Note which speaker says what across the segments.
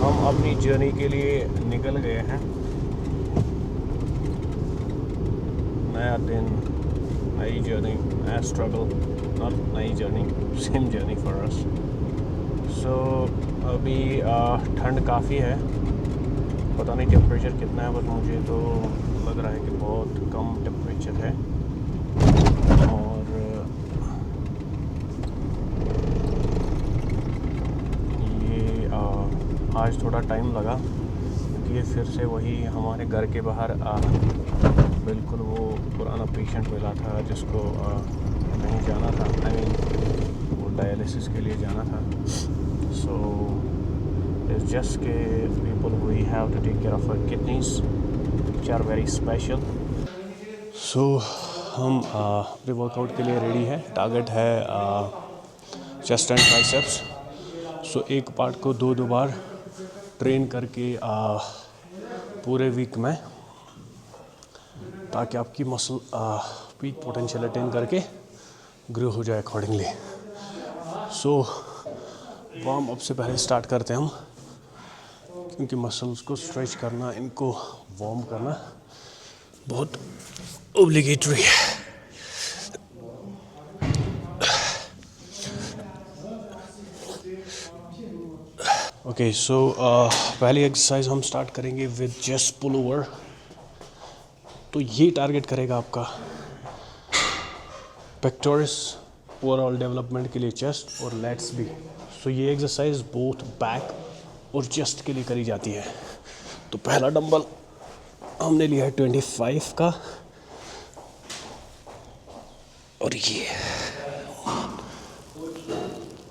Speaker 1: हम अपनी जर्नी के लिए निकल गए हैं। नया दिन, नई जर्नी, नया स्ट्रगल, नॉट नई journey, same journey for us. So अभी ठंड काफ़ी है, पता नहीं टेम्परेचर कितना है, बट मुझे तो लग रहा है कि बहुत कम टेम्परेचर है। और ये आज थोड़ा टाइम लगा क्योंकि ये फिर से वही हमारे घर के बाहर बिल्कुल वो पुराना पेशेंट मिला था जिसको कहीं जाना था, आई मीन वो डायलिसिस के लिए जाना था। सो इट्स जस्ट के people we have to take care of our kidneys which are very special. So हम अपने वर्कआउट के लिए रेडी हैं। टारगेट है चेस्ट एंड ट्राइसेप्स। सो एक पार्ट को दो बार ट्रेन करके पूरे वीक में, ताकि आपकी मसल पीक पोटेंशियल अटेन करके ग्रो हो जाए अकॉर्डिंगली। सो वार्म अप से पहले स्टार्ट करते हैं हम, क्योंकि मसल्स को स्ट्रेच करना, इनको वार्म करना बहुत ओब्लिगेटरी है। ओके, सो पहली एक्सरसाइज हम स्टार्ट करेंगे विद चेस्ट पुल ओवर। तो ये टारगेट करेगा आपका पेक्टोरस ओवरऑल डेवलपमेंट के लिए, चेस्ट और लेट्स भी। सो ये एक्सरसाइज बोथ बैक और चेस्ट के लिए करी जाती है। तो पहला डंबल हमने लिया है 25 का, और ये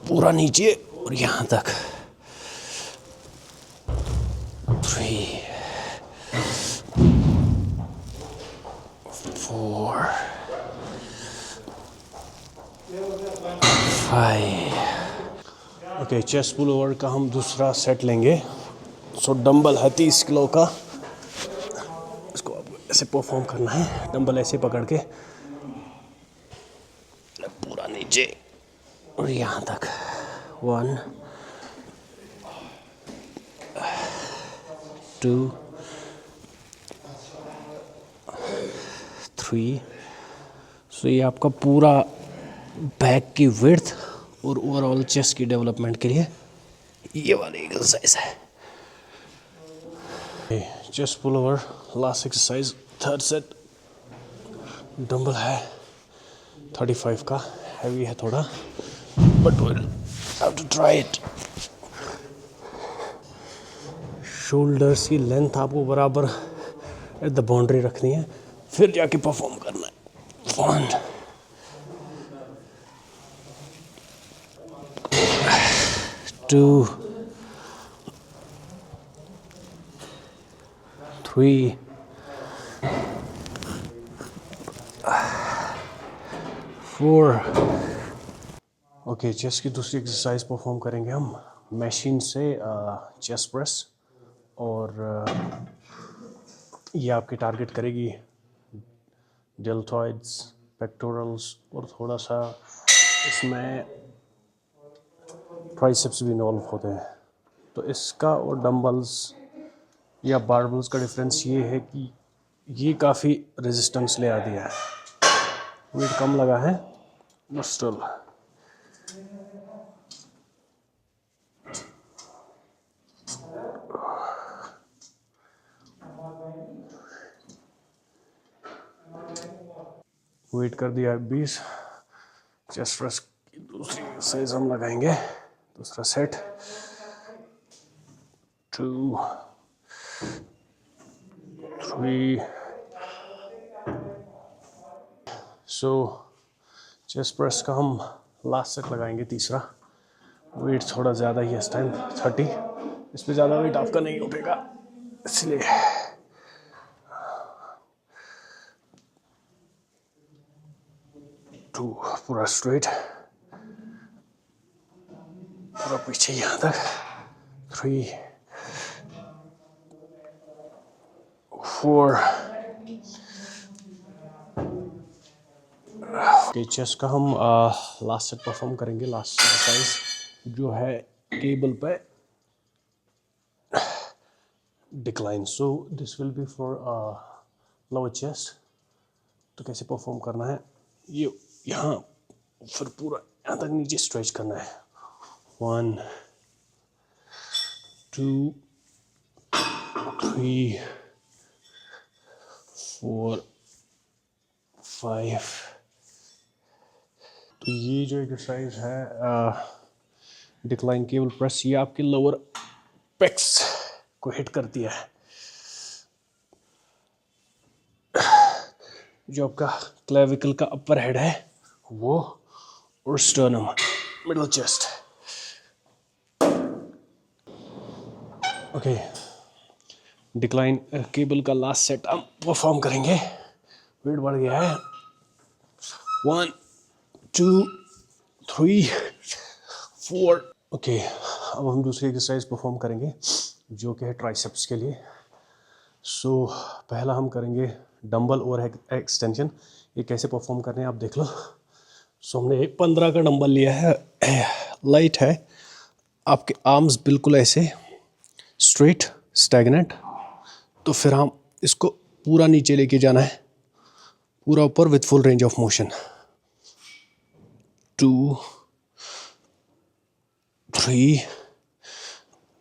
Speaker 1: पूरा नीचे और यहाँ तक। 3 4 5। ओके, चेस्ट पुल ओवर का हम दूसरा सेट लेंगे। सो डंबल है 30 किलो का, इसको आपको ऐसे परफॉर्म करना है। डंबल ऐसे पकड़ के पूरा नीचे और यहाँ तक। 1 2 3। सो ये आपका पूरा बैक की विड्थ और ओवरऑल चेस्ट की डेवलपमेंट के लिए ये वाली एक्सरसाइज है। Chest pull over last exercise, third set. Dumbbell है 35 का, हैवी है थोड़ा, but will have to try it. Shoulders की लेंथ आपको बराबर एट द बाउंड्री रखनी है, फिर जाके परफॉर्म करना है। 1 2 3 4। ओके, चेस्ट की दूसरी एक्सरसाइज परफॉर्म करेंगे हम मशीन से, चेस्ट प्रेस। और ये आपकी टारगेट करेगी डेल्टॉइड्स, पेक्टोरल्स, और थोड़ा सा इसमें ट्राइसेप्स भी इन्वॉल्व होते हैं। तो इसका और डंबल्स या बारबल्स का डिफरेंस ये है कि ये काफ़ी रेजिस्टेंस ले आती है। वेट कम लगा है स्टिल। वेट कर दिया 20। चेस्ट प्रेस की दूसरी एक्सरसाइज हम लगाएंगे, दूसरा सेट। 2 3। सो चेस्ट प्रेस का हम लास्ट सेट लगाएंगे, तीसरा। वेट थोड़ा ज़्यादा ही है इस टाइम, 30। इस पर ज़्यादा वेट आपका नहीं उठेगा, इसलिए। 2 पूरा स्ट्रेट, पूरा पीछे यहाँ तक। 3 4। चेस्ट का हम लास्ट सेट परफॉर्म करेंगे, लास्ट एक्सरसाइज जो है टेबल पे decline. So this will be for lower chest. तो कैसे परफॉर्म करना है, ये यहाँ फिर पूरा यहाँ तक नीचे स्ट्रेच करना है. 1 2 3 4 5. तो ये जो एक्सरसाइज है डिक्लाइन केबल प्रेस, ये आपके लोअर पेक्स को हिट करती है. जो आपका क्लेविकल का अपर हेड है वो, और sternum, middle chest. Okay, decline cable का लास्ट सेट हम परफॉर्म करेंगे. वेट बढ़ गया है. 1 2 3 4. ओके, अब हम दूसरी एक्सरसाइज परफॉर्म करेंगे जो कि है ट्राइसेप्स के लिए. सो पहला हम करेंगे डंबल और एक्सटेंशन. ये कैसे परफॉर्म करने हैं आप देख लो. सो हमने 15 का डंबल लिया है, लाइट है. आपके आर्म्स बिल्कुल ऐसे स्ट्रेट स्टैग्नेंट. तो फिर हम इसको पूरा नीचे लेके जाना है, पूरा ऊपर with full range of motion. 2 3.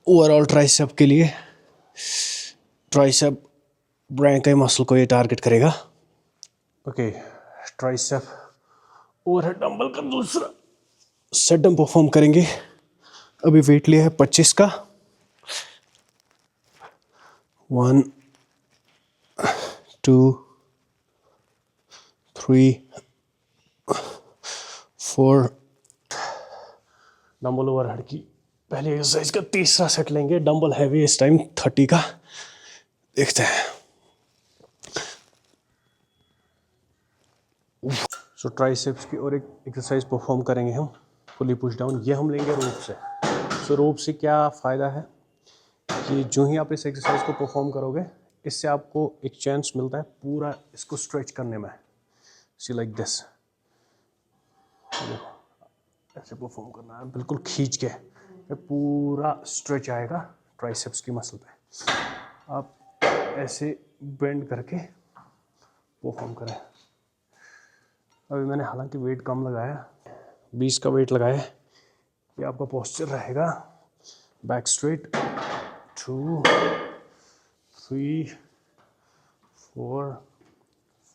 Speaker 1: Overall tricep के लिए, ट्राइसेप ब्रैंकाई मसल को ये टारगेट करेगा. ओके, ट्राइसेप ओवरहेड डंबल का दूसरा सेट हम परफॉर्म करेंगे. अभी वेट लिया है 25 का. 1 2 3 4. डंबल ओवरहेड की पहली एक्सरसाइज का तीसरा सेट लेंगे. डंबल हैवी इस टाइम 30 का. देखते हैं. सो ट्राइसेप्स की और एक एक्सरसाइज परफॉर्म करेंगे हम, फुली पुश डाउन. ये हम लेंगे रोप से. सो रोप से क्या फ़ायदा है कि जो ही आप इस एक्सरसाइज को परफॉर्म करोगे, इससे आपको एक चांस मिलता है पूरा इसको स्ट्रेच करने में. सी लाइक दिस, ऐसे परफॉर्म करना है, बिल्कुल खींच के. पूरा स्ट्रेच आएगा ट्राइसेप्स की मसल पे. आप ऐसे बेंड करके परफॉर्म करें. अभी मैंने हालांकि वेट कम लगाया, 20 का वेट लगाया है. ये आपका पोस्चर रहेगा back straight. 2 3 4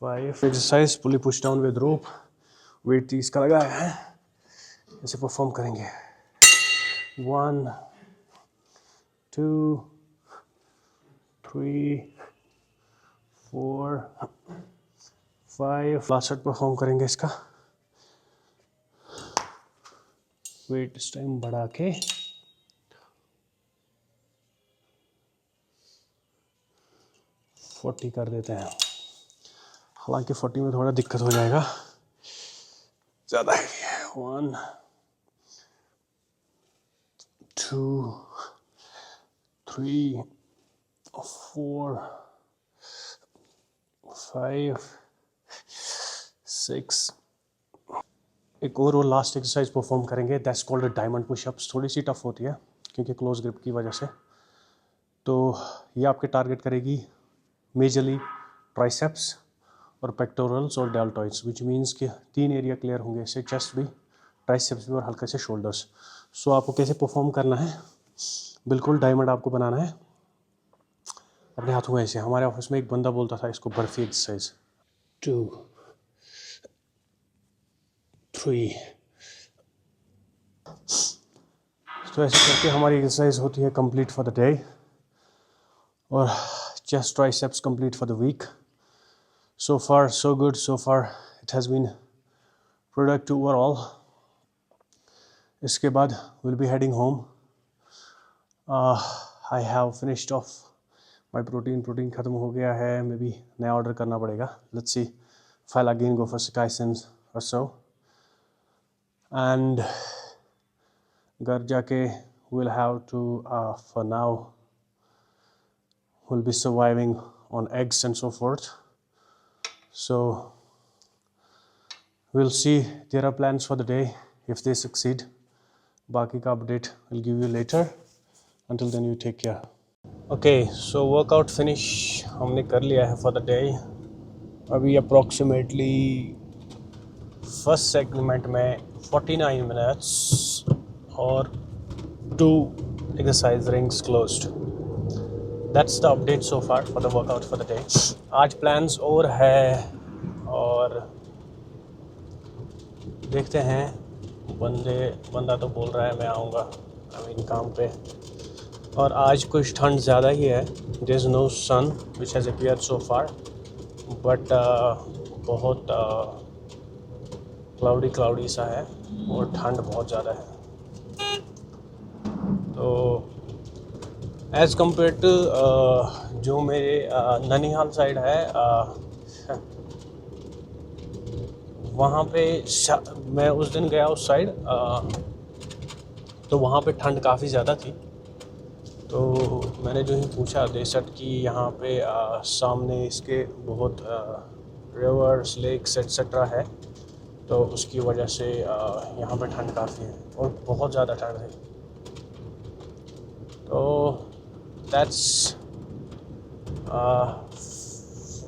Speaker 1: 5. Exercise pulley push down with rope. Weight 30 का लगाया है. ऐसे परफॉर्म करेंगे. 1 2 3 4 5. लास्ट सेट परफॉर्म करेंगे इसका. वेट इस टाइम बढ़ा के 40 कर देते हैं. हालांकि 40 में थोड़ा दिक्कत हो जाएगा, ज़्यादा हैवी है. 1 2 3 4 5 6. एक और लास्ट एक्सरसाइज परफॉर्म करेंगे, दैट्स कॉल्ड डायमंड पुशअप्स. थोड़ी सी टफ होती है क्योंकि क्लोज ग्रिप की वजह से. तो ये आपके टारगेट करेगी मेजरली ट्राइसेप्स और पेक्टोरल्स और डेल्टॉइड्स, विच मीन्स कि 3 एरिया क्लियर होंगे इससे, चेस्ट भी, ट्राइसेप्स भी और हल्के से शोल्डर्स. सो आपको कैसे परफॉर्म करना है, बिल्कुल डायमंड आपको बनाना है अपने हाथों में ऐसे. हमारे ऑफिस में एक बंदा बोलता था इसको बर्फी एक्सरसाइज. 2 3. तो ऐसे करके हमारी एक्सरसाइज होती है कंप्लीट फॉर द डे, और chest triceps complete for the week. So far so good. So far it has been productive overall. इसके बाद will be heading home. I have finished off my protein ख़त्म हो गया है. May be नया order करना पड़ेगा. Let's see if I'll again go for Sikaisens or so. And घर जाके we'll have to for now we'll be surviving on eggs and so forth. So we'll see. There are plans for the day if they succeed. बाकी का update I'll give you later. Until then, you take care. Okay so workout finish हमने कर लिया है for the day. अभी approximately first segment में 49 minutes और 2 exercise rings closed. That's the update so far for the workout for the day. आज plans और है और देखते हैं। बंदा तो बोल रहा है मैं आऊँगा आई मीन काम पे। और आज कुछ ठंड ज़्यादा ही है। There is no sun which has appeared so far but बहुत क्लाउडी सा है और ठंड बहुत ज़्यादा है। तो एज़ कम्पेयर टू जो मेरे ननिहाल साइड है वहाँ पे मैं उस दिन गया उस साइड तो वहाँ पे ठंड काफ़ी ज़्यादा थी। तो मैंने जो ही पूछा दे सेड कि यहाँ पे सामने इसके बहुत रिवर्स लेक्स एट्सेट्रा है तो उसकी वजह से यहाँ पे ठंड काफ़ी है और बहुत ज़्यादा ठंड है। तो that's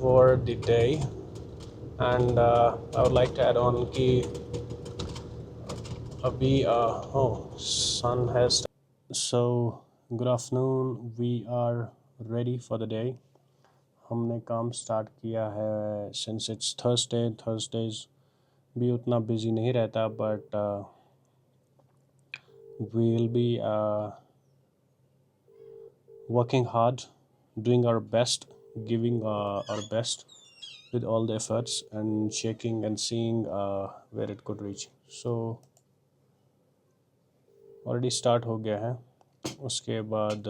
Speaker 1: for the day and I would like to add on कि अभी sun has so good afternoon we are ready for the day. हमने काम स्टार्ट किया है सिंस इट्स थर्सडेज भी उतना बिजी नहीं रहता but we will be working hard, doing our best, giving our best with all the efforts and checking and seeing where it could reach. So already start हो गया है। उसके बाद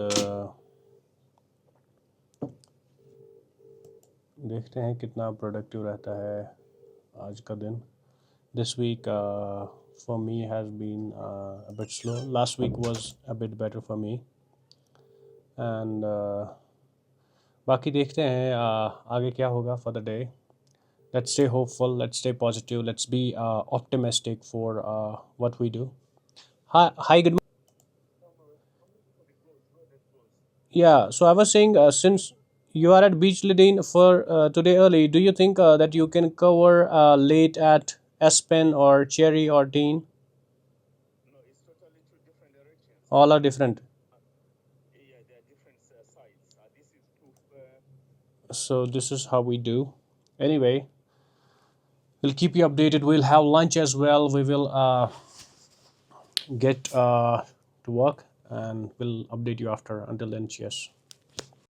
Speaker 1: देखते हैं कितना प्रोडक्टिव रहता है आज का दिन। This week for me has been a bit slow. Last week was a bit better for me and बाकी देखते हैं आगे क्या होगा for the day. Let's stay hopeful, let's stay positive, let's be optimistic for what we do. Hi, good morning. Yeah, so I was saying since you are at Beach Ladine for today early, do you think that you can cover late at Aspen or Cherry or Dean? All are different. So this is how we do. Anyway, we'll keep you updated. We'll have lunch as well. We will get to work and we'll update you after. Until then, cheers.